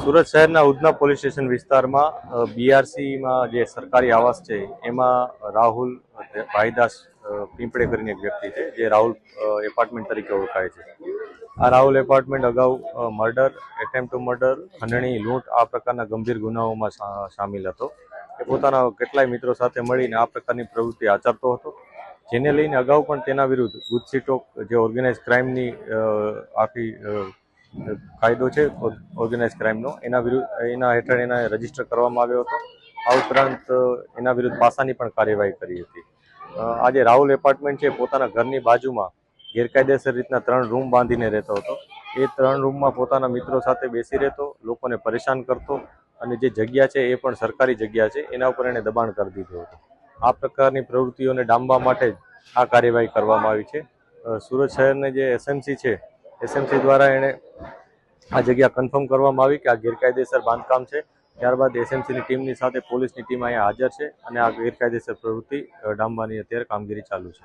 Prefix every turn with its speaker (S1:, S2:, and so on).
S1: સુરત શહેરના Udhna police station વિસ્તારમાં બીઆરસીમાં જે સરકારી આવાસ છે એમાં રાહુલ ભાઈદાસ પીંપળે કરીને એક વ્યક્તિ છે જે રાહુલ એપાર્ટમેન્ટ તરીકે ઓળખાય છે. આ રાહુલ એપાર્ટમેન્ટ અગાઉ મર્ડર, એટેમ્પ ટુ મર્ડર, ખંડણી, લૂંટ આ પ્રકારના ગંભીર ગુનાઓમાં સામેલ હતો. એ પોતાના કેટલાય મિત્રો સાથે મળીને આ પ્રકારની પ્રવૃત્તિ આચરતો હતો, જેને લઈને અગાઉ પણ તેના વિરુદ્ધ ગુજસીટોક જે ઓર્ગેનાઇઝ ક્રાઇમની આખી કાયદો છે ઓર્ગેનાઇઝ ક્રાઇમનો, એના હેઠળ એને રજીસ્ટર કરવામાં આવ્યો હતો. આ ઉપરાંત એના વિરુદ્ધ પાસાની પણ કાર્યવાહી કરી હતી. આજે રાહુલ એપાર્ટમેન્ટ છે પોતાના ઘરની બાજુમાં ગેરકાયદેસર રીતના 3 રૂમ બાંધીને રહેતો હતો. એ 3 રૂમમાં પોતાના મિત્રો સાથે બેસી રહેતો, લોકોને પરેશાન કરતો અને જે જગ્યા છે એ પણ સરકારી જગ્યા છે એના ઉપર એને દબાણ કરી દીધું હતું. આ પ્રકારની પ્રવૃત્તિઓને ડામવા માટે જ આ કાર્યવાહી કરવામાં આવી છે. સુરત શહેરને જે એસએમસી છે, એસએમસી દ્વારા એણે આ જગ્યા કન્ફર્મ કરવામાં આવી કે આ ગેરકાયદેસર બાંધકામ છે. ત્યારબાદ એસએમસીની ટીમની સાથે પોલીસની ટીમ અહીંયા હાજર છે અને આ ગેરકાયદેસર પ્રવૃત્તિ ડામવાની અત્યારે કામગીરી ચાલુ છે.